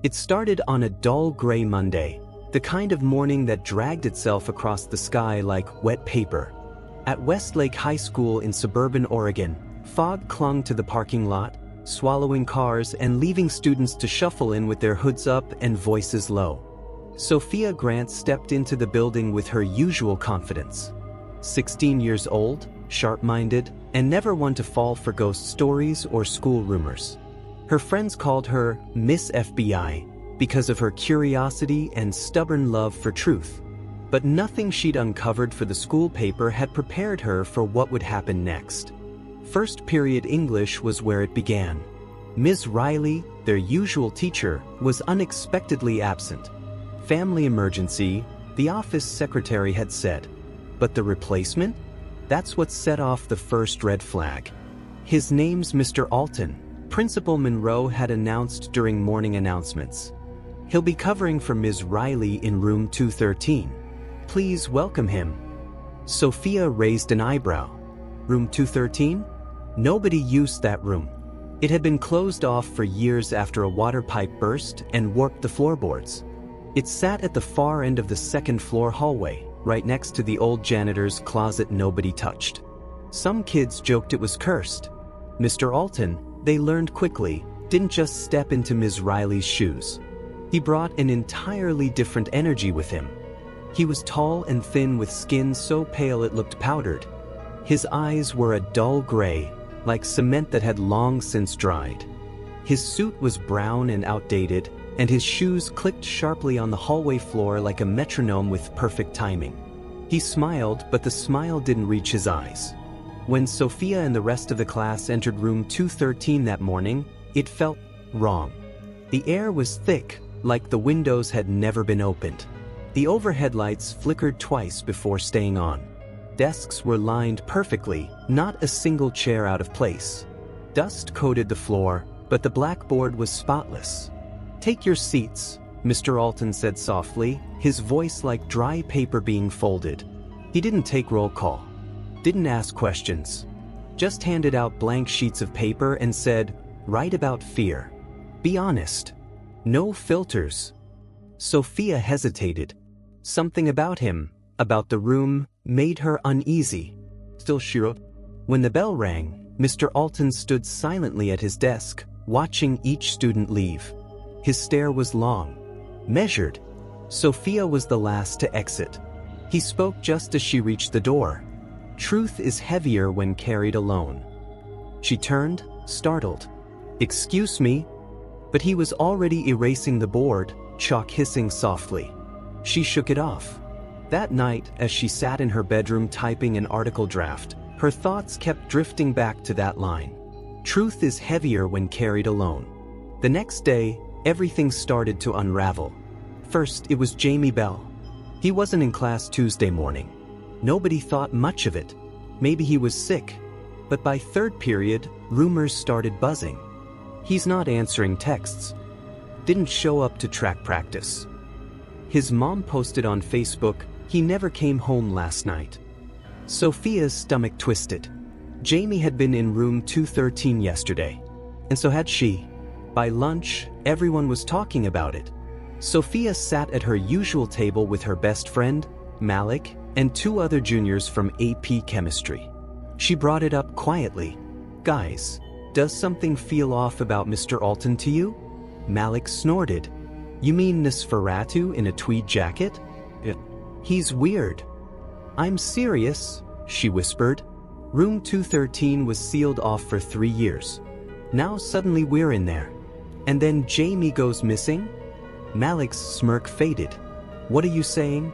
It started on a dull gray Monday, the kind of morning that dragged itself across the sky like wet paper. At Westlake High School in suburban Oregon, fog clung to the parking lot, swallowing cars and leaving students to shuffle in with their hoods up and voices low. Sophia Grant stepped into the building with her usual confidence. 16 years old, sharp-minded, and never one to fall for ghost stories or school rumors. Her friends called her Miss FBI because of her curiosity and stubborn love for truth. But nothing she'd uncovered for the school paper had prepared her for what would happen next. First period English was where it began. Ms. Riley, their usual teacher, was unexpectedly absent. Family emergency, the office secretary had said. But the replacement? That's what set off the first red flag. His name's Mr. Alton, Principal Monroe had announced during morning announcements. He'll be covering for Ms. Riley in room 213. Please welcome him. Sophia raised an eyebrow. Room 213? Nobody used that room. It had been closed off for years after a water pipe burst and warped the floorboards. It sat at the far end of the second-floor hallway, right next to the old janitor's closet nobody touched. Some kids joked it was cursed. Mr. Alton, they learned quickly, didn't just step into Ms. Riley's shoes. He brought an entirely different energy with him. He was tall and thin with skin so pale it looked powdered. His eyes were a dull gray, like cement that had long since dried. His suit was brown and outdated, and his shoes clicked sharply on the hallway floor like a metronome with perfect timing. He smiled, but the smile didn't reach his eyes. When Sophia and the rest of the class entered room 213 that morning, it felt wrong. The air was thick, like the windows had never been opened. The overhead lights flickered twice before staying on. Desks were lined perfectly, not a single chair out of place. Dust coated the floor, but the blackboard was spotless. "Take your seats," Mr. Alton said softly, his voice like dry paper being folded. He didn't take roll call. Didn't ask questions. Just handed out blank sheets of paper and said, "Write about fear. Be honest. No filters." Sophia hesitated. Something about him, about the room, made her uneasy. Still she wrote. When the bell rang, Mr. Alton stood silently at his desk, watching each student leave. His stare was long, measured. Sophia was the last to exit. He spoke just as she reached the door. Truth is heavier when carried alone. She turned, startled. "Excuse me?" But he was already erasing the board, chalk hissing softly. She shook it off. That night, as she sat in her bedroom typing an article draft, her thoughts kept drifting back to that line. Truth is heavier when carried alone. The next day, everything started to unravel. First, it was Jamie Bell. He wasn't in class Tuesday morning. Nobody thought much of it. Maybe he was sick. But by third period, rumors started buzzing. He's not answering texts. Didn't show up to track practice. His mom posted on Facebook, "He never came home last night." Sophia's stomach twisted. Jamie had been in room 213 yesterday. And so had she. By lunch, everyone was talking about it. Sophia sat at her usual table with her best friend, Malik, and two other juniors from AP Chemistry. She brought it up quietly. "Guys, does something feel off about Mr. Alton to you?" Malik snorted. "You mean Nosferatu in a tweed jacket? He's weird." "I'm serious," she whispered. Room 213 was sealed off for 3 years. Now suddenly we're in there. And then Jamie goes missing? Malik's smirk faded. "What are you saying?"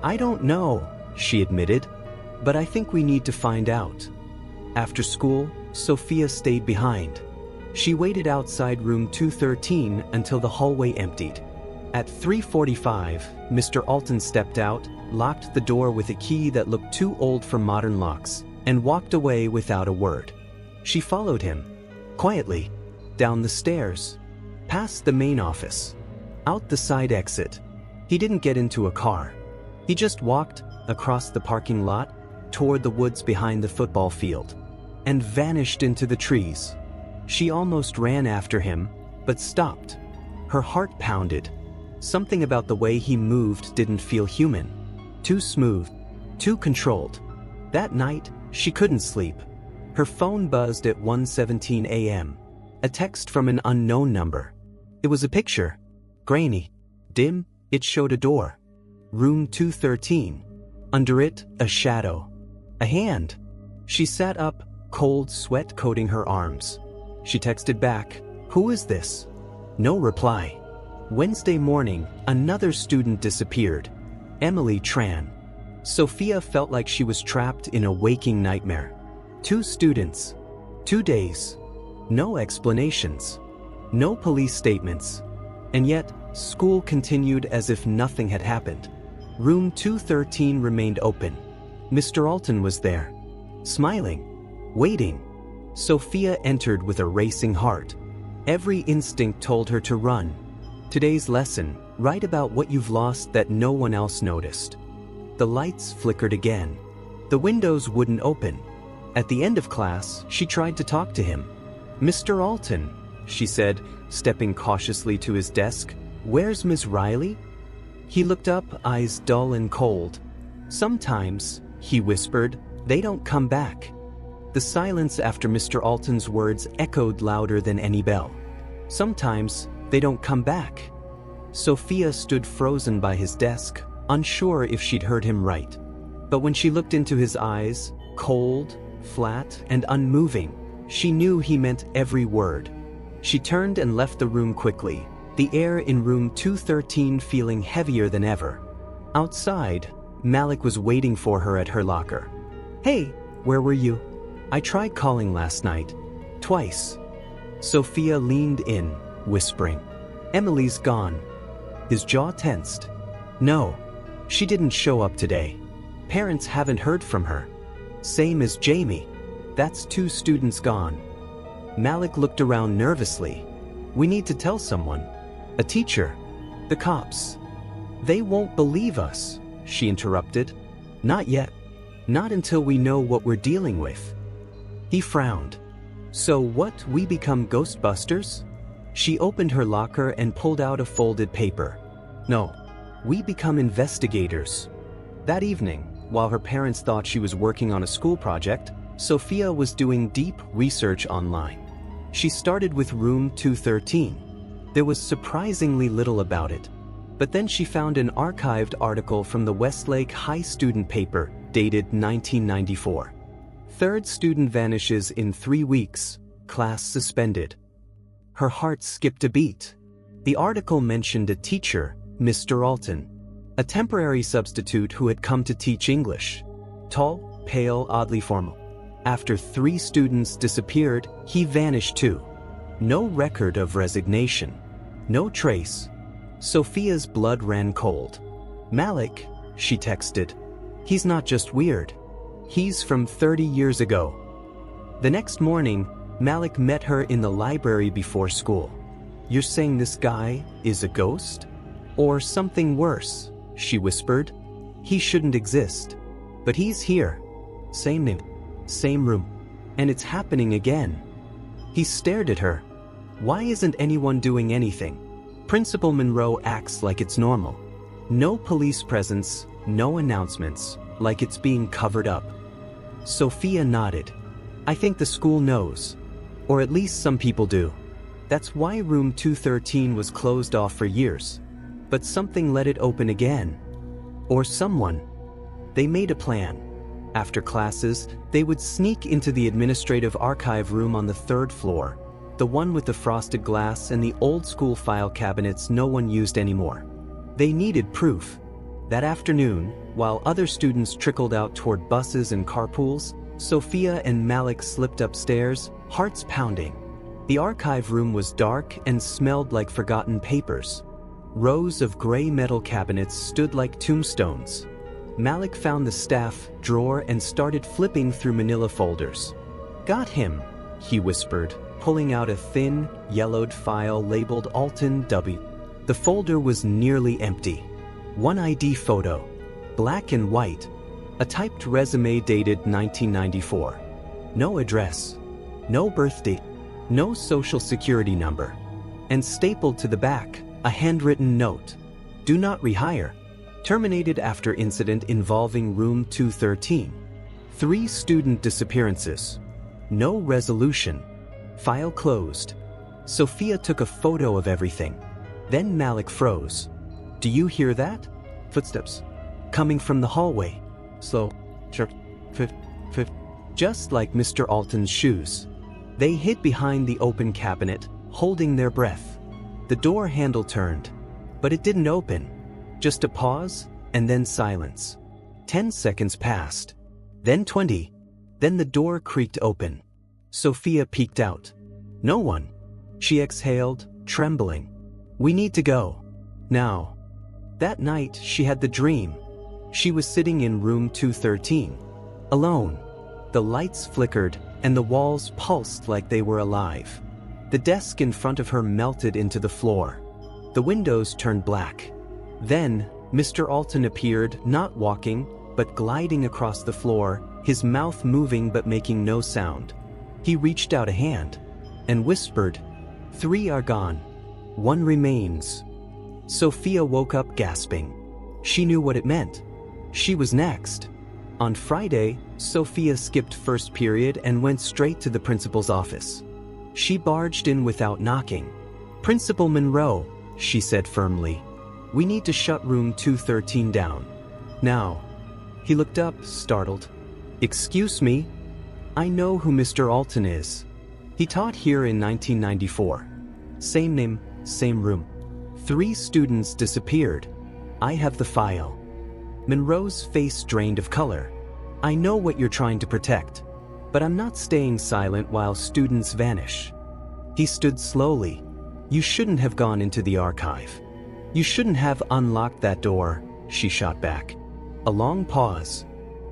"I don't know," she admitted. "But I think we need to find out." After school, Sophia stayed behind. She waited outside room 213 until the hallway emptied. At 3:45, Mr. Alton stepped out, locked the door with a key that looked too old for modern locks, and walked away without a word. She followed him, quietly, down the stairs, past the main office, out the side exit. He didn't get into a car. He just walked across the parking lot, toward the woods behind the football field, and vanished into the trees. She almost ran after him, but stopped. Her heart pounded. Something about the way he moved didn't feel human. Too smooth, too controlled. That night, she couldn't sleep. Her phone buzzed at 1:17 a.m. A text from an unknown number. It was a picture. Grainy. Dim, it showed a door. Room 213. Under it, a shadow. A hand. She sat up, cold sweat coating her arms. She texted back, "Who is this?" No reply. Wednesday morning, another student disappeared. Emily Tran. Sophia felt like she was trapped in a waking nightmare. 2 students. 2 days. No explanations. No police statements. And yet, school continued as if nothing had happened. Room 213 remained open. Mr. Alton was there. Smiling. Waiting. Sophia entered with a racing heart. Every instinct told her to run. Today's lesson, write about what you've lost that no one else noticed. The lights flickered again. The windows wouldn't open. At the end of class, she tried to talk to him. "Mr. Alton," she said, stepping cautiously to his desk, "where's Ms. Riley?" He looked up, eyes dull and cold. "Sometimes," he whispered, "they don't come back." The silence after Mr. Alton's words echoed louder than any bell. "Sometimes, they don't come back." Sophia stood frozen by his desk, unsure if she'd heard him right. But when she looked into his eyes, cold, flat, and unmoving, she knew he meant every word. She turned and left the room quickly, the air in room 213 feeling heavier than ever. Outside, Malik was waiting for her at her locker. "Hey, where were you? I tried calling last night. Twice." Sophia leaned in, whispering, "Emily's gone." His jaw tensed. "No, she didn't show up today. Parents haven't heard from her. Same as Jamie. That's 2 students gone." Malik looked around nervously. "We need to tell someone. A teacher. The cops." "They won't believe us," she interrupted. "Not yet. Not until we know what we're dealing with." He frowned. "So what, we become Ghostbusters?" She opened her locker and pulled out a folded paper. "No, we become investigators." That evening, while her parents thought she was working on a school project, Sophia was doing deep research online. She started with room 213. There was surprisingly little about it. But then she found an archived article from the Westlake High student paper dated 1994. 3rd student vanishes in 3 weeks, class suspended. Her heart skipped a beat. The article mentioned a teacher, Mr. Alton, a temporary substitute who had come to teach English. Tall, pale, oddly formal. After 3 students disappeared, he vanished too. No record of resignation. No trace. Sophia's blood ran cold. "Malik," she texted. "He's not just weird. He's from 30 years ago." The next morning, Malik met her in the library before school. "You're saying this guy is a ghost? Or something worse," she whispered. "He shouldn't exist. But he's here. Same name. Same room. And it's happening again." He stared at her. "Why isn't anyone doing anything? Principal Monroe acts like it's normal. No police presence, no announcements, like it's being covered up." Sophia nodded. "I think the school knows. Or at least some people do. That's why room 213 was closed off for years. But something let it open again. Or someone. They made a plan. After classes, they would sneak into the administrative archive room on the 3rd floor, the one with the frosted glass and the old-school file cabinets no one used anymore. They needed proof. That afternoon, while other students trickled out toward buses and carpools, Sophia and Malik slipped upstairs, hearts pounding. The archive room was dark and smelled like forgotten papers. Rows of gray metal cabinets stood like tombstones. Malik found the staff drawer and started flipping through manila folders. "Got him," he whispered, pulling out a thin, yellowed file labeled Alton W. The folder was nearly empty. One ID photo, black and white, a typed resume dated 1994. No address, no birth date, no social security number. and stapled to the back, a handwritten note. Do not rehire. Terminated after incident involving room 213. 3 student disappearances. No resolution. File closed. Sophia took a photo of everything. Then Malik froze. Do you hear that? Footsteps. Coming from the hallway. Slow. Sharp. Just like Mr. Alton's shoes. They hid behind the open cabinet, holding their breath. The door handle turned, but it didn't open. Just a pause, and then silence. 10 seconds passed. Then 20. Then the door creaked open. Sophia peeked out. No one. She exhaled, trembling. We need to go. Now. That night, she had the dream. She was sitting in room 213. Alone. The lights flickered, and the walls pulsed like they were alive. The desk in front of her melted into the floor. The windows turned black. Then, Mr. Alton appeared, not walking, but gliding across the floor, his mouth moving but making no sound. He reached out a hand and whispered, 3 are gone. 1 remains. Sophia woke up gasping. She knew what it meant. She was next. On Friday, Sophia skipped first period and went straight to the principal's office. She barged in without knocking. Principal Monroe, she said firmly. We need to shut room 213 down. Now. He looked up, startled. Excuse me? I know who Mr. Alton is. He taught here in 1994. Same name, same room. 3 students disappeared. I have the file. Monroe's face drained of color. I know what you're trying to protect, but I'm not staying silent while students vanish. He stood slowly. You shouldn't have gone into the archive. You shouldn't have unlocked that door, she shot back. A long pause.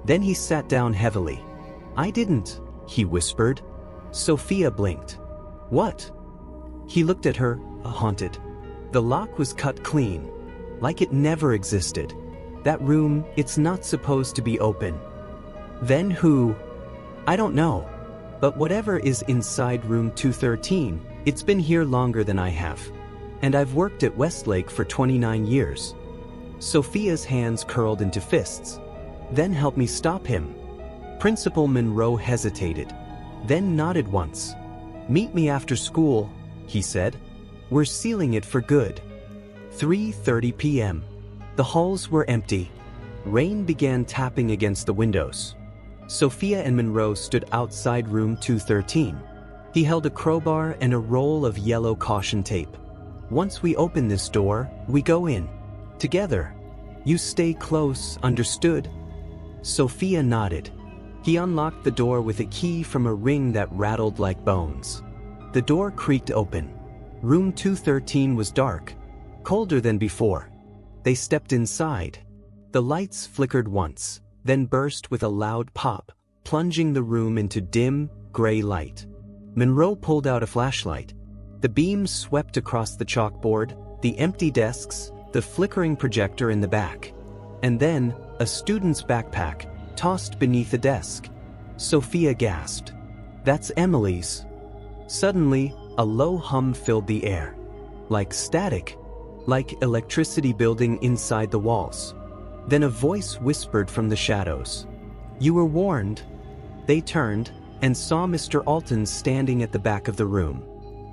Then he sat down heavily. I didn't, he whispered. Sophia blinked. What? He looked at her, haunted. The lock was cut clean, like it never existed. That room, it's not supposed to be open. Then who? I don't know. But whatever is inside room 213, it's been here longer than I have. And I've worked at Westlake for 29 years. Sophia's hands curled into fists. Then help me stop him. Principal Monroe hesitated, then nodded once. Meet me after school, he said. We're sealing it for good. 3:30 p.m. The halls were empty. Rain began tapping against the windows. Sophia and Monroe stood outside room 213. He held a crowbar and a roll of yellow caution tape. Once we open this door, we go in. Together. You stay close, understood? Sophia nodded. He unlocked the door with a key from a ring that rattled like bones. The door creaked open. Room 213 was dark, colder than before. They stepped inside. The lights flickered once, then burst with a loud pop, plunging the room into dim, gray light. Monroe pulled out a flashlight. The beam swept across the chalkboard, the empty desks, the flickering projector in the back. And then, a student's backpack, tossed beneath a desk. Sophia gasped. That's Emily's. Suddenly, a low hum filled the air. Like static. Like electricity building inside the walls. Then a voice whispered from the shadows. You were warned. They turned and saw Mr. Alton standing at the back of the room.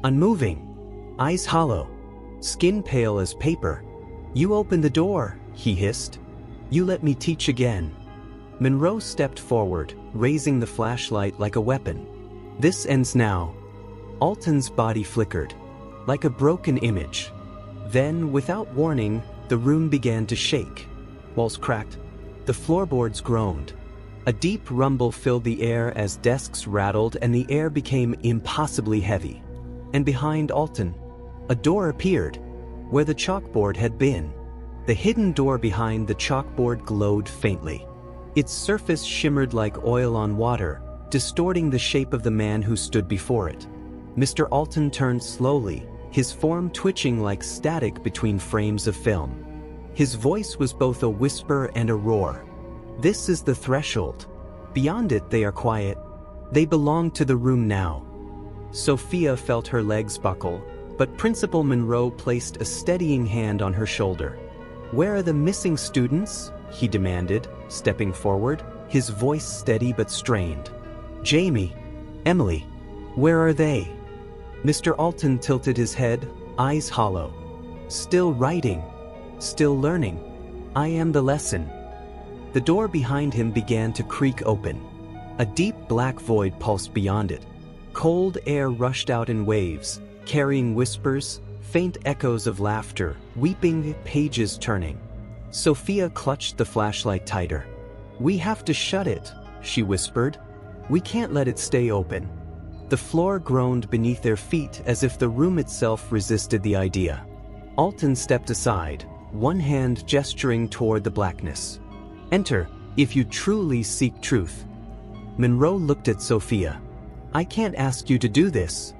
Unmoving. Eyes hollow. Skin pale as paper. You opened the door, he hissed. You let me teach again. Monroe stepped forward, raising the flashlight like a weapon. This ends now. Alton's body flickered, like a broken image. Then, without warning, the room began to shake. Walls cracked. The floorboards groaned. A deep rumble filled the air as desks rattled and the air became impossibly heavy. And behind Alton, a door appeared, where the chalkboard had been. The hidden door behind the chalkboard glowed faintly. Its surface shimmered like oil on water, distorting the shape of the man who stood before it. Mr. Alton turned slowly, his form twitching like static between frames of film. His voice was both a whisper and a roar. This is the threshold. Beyond it they are quiet. They belong to the room now. Sophia felt her legs buckle, but Principal Monroe placed a steadying hand on her shoulder. "Where are the missing students?" he demanded, stepping forward, his voice steady but strained. "Jamie, Emily, where are they?" Mr. Alton tilted his head, eyes hollow. "Still writing. Still learning. I am the lesson." The door behind him began to creak open. A deep black void pulsed beyond it. Cold air rushed out in waves, carrying whispers, faint echoes of laughter, weeping, pages turning. Sophia clutched the flashlight tighter. "We have to shut it," she whispered. "We can't let it stay open." The floor groaned beneath their feet as if the room itself resisted the idea. Alton stepped aside, one hand gesturing toward the blackness. "Enter, if you truly seek truth." Monroe looked at Sophia. "I can't ask you to do this."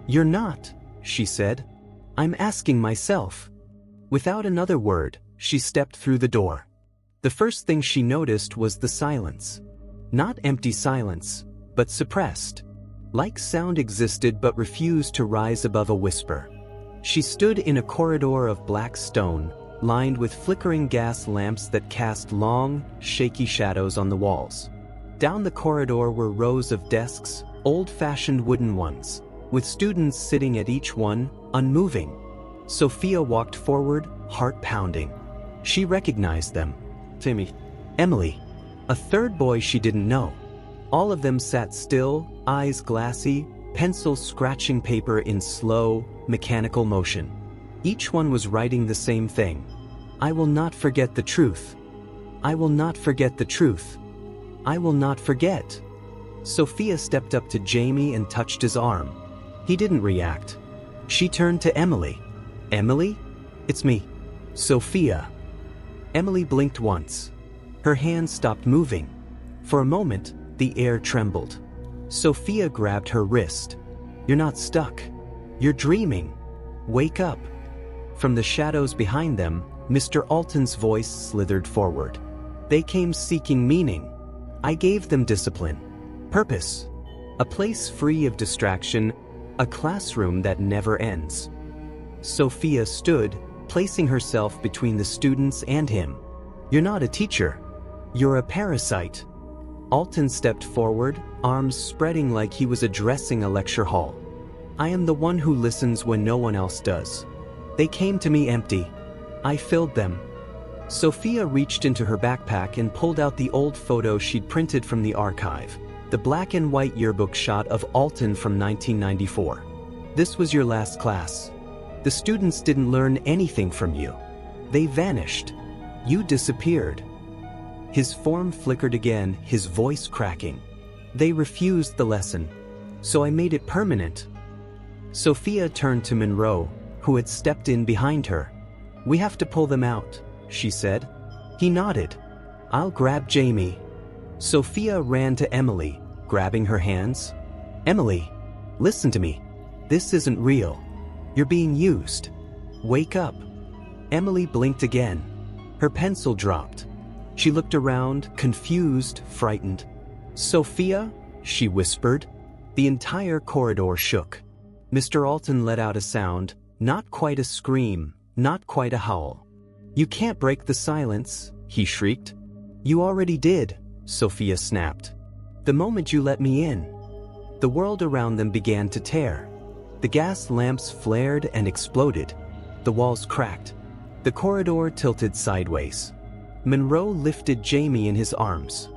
"You're not," she said. "I'm asking myself." Without another word, she stepped through the door. The first thing she noticed was the silence. Not empty silence, but suppressed. Like sound existed but refused to rise above a whisper. She stood in a corridor of black stone, lined with flickering gas lamps that cast long, shaky shadows on the walls. Down the corridor were rows of desks, old-fashioned wooden ones, with students sitting at each one, unmoving. Sophia walked forward, heart pounding. She recognized them. Timmy, Emily, a third boy she didn't know. All of them sat still, eyes glassy, pencils scratching paper in slow, mechanical motion. Each one was writing the same thing. "I will not forget the truth. I will not forget the truth. I will not forget." Sophia stepped up to Jamie and touched his arm. He didn't react. She turned to Emily. "Emily? It's me. Sophia." Emily blinked once. Her hand stopped moving. For a moment, the air trembled. Sophia grabbed her wrist. "You're not stuck. You're dreaming. Wake up." From the shadows behind them, Mr. Alton's voice slithered forward. "They came seeking meaning. I gave them discipline, purpose, a place free of distraction, a classroom that never ends." Sophia stood, placing herself between the students and him. "You're not a teacher. You're a parasite." Alton stepped forward, arms spreading like he was addressing a lecture hall. "I am the one who listens when no one else does. They came to me empty. I filled them." Sophia reached into her backpack and pulled out the old photo she'd printed from the archive, the black and white yearbook shot of Alton from 1994. "This was your last class. The students didn't learn anything from you. They vanished. You disappeared." His form flickered again, his voice cracking. "They refused the lesson, so I made it permanent." Sophia turned to Monroe, who had stepped in behind her. "We have to pull them out," she said. He nodded. "I'll grab Jamie." Sophia ran to Emily, grabbing her hands. "Emily, listen to me. This isn't real. You're being used. Wake up." Emily blinked again. Her pencil dropped. She looked around, confused, frightened. "Sophia?" she whispered. The entire corridor shook. Mr. Alton let out a sound, not quite a scream, not quite a howl. "You can't break the silence," he shrieked. "You already did," Sophia snapped. "The moment you let me in." The world around them began to tear. The gas lamps flared and exploded. The walls cracked. The corridor tilted sideways. Monroe lifted Jamie in his arms.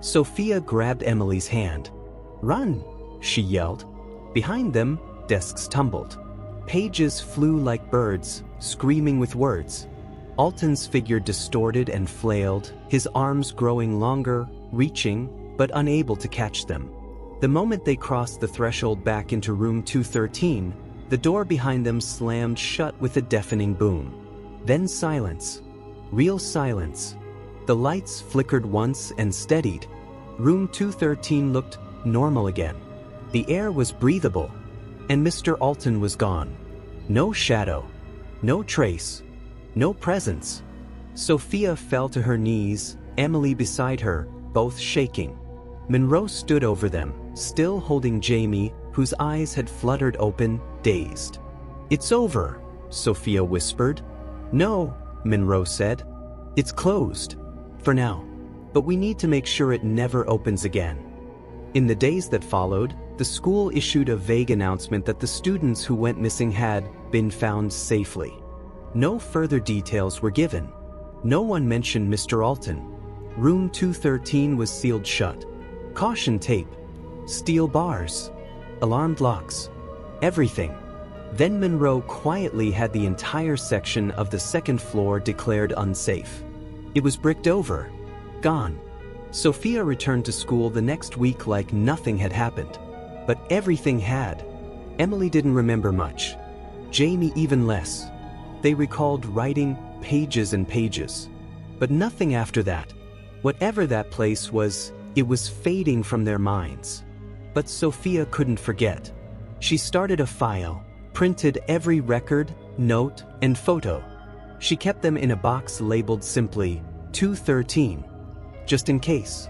Sophia grabbed Emily's hand. "Run!" she yelled. Behind them, desks tumbled. Pages flew like birds, screaming with words. Alton's figure distorted and flailed, his arms growing longer, reaching, but unable to catch them. The moment they crossed the threshold back into room 213, the door behind them slammed shut with a deafening boom. Then silence. Real silence. The lights flickered once and steadied. Room 213 looked normal again. The air was breathable, and Mr. Alton was gone. No shadow. No trace. No presence. Sophia fell to her knees, Emily beside her, both shaking. Monroe stood over them, still holding Jamie, whose eyes had fluttered open, dazed. "It's over," Sophia whispered. "No," Monroe said. "It's closed. For now. But we need to make sure it never opens again." In the days that followed, the school issued a vague announcement that the students who went missing had been found safely. No further details were given. No one mentioned Mr. Alton. Room 213 was sealed shut. Caution tape, steel bars, alarmed locks, everything. Then Monroe quietly had the entire section of the second floor declared unsafe. It was bricked over, gone. Sophia returned to school the next week like nothing had happened. But everything had. Emily didn't remember much. Jamie even less. They recalled writing pages and pages. But nothing after that. Whatever that place was, it was fading from their minds. But Sophia couldn't forget. She started a file, printed every record, note, and photo. She kept them in a box labeled simply 213, just in case.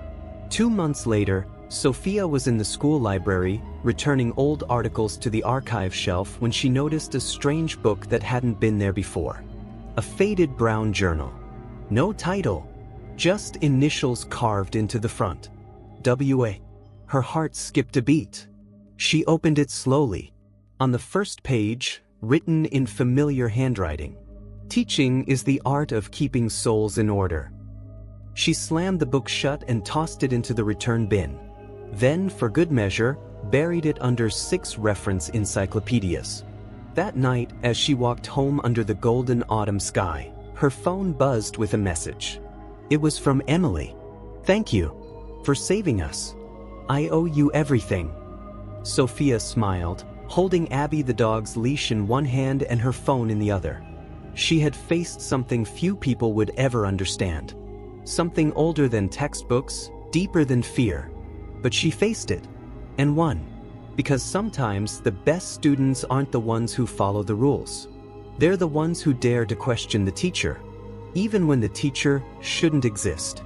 2 months later, Sophia was in the school library, returning old articles to the archive shelf when she noticed a strange book that hadn't been there before. A faded brown journal. No title, just initials carved into the front. W.A. Her heart skipped a beat. She opened it slowly. On the first page, written in familiar handwriting, "Teaching is the art of keeping souls in order." She slammed the book shut and tossed it into the return bin. Then, for good measure, buried it under 6 reference encyclopedias. That night, as she walked home under the golden autumn sky, her phone buzzed with a message. It was from Emily. "Thank you for saving us. I owe you everything." Sophia smiled, holding Abby the dog's leash in one hand and her phone in the other. She had faced something few people would ever understand. Something older than textbooks, deeper than fear. But she faced it, and won. Because sometimes the best students aren't the ones who follow the rules. They're the ones who dare to question the teacher, even when the teacher shouldn't exist.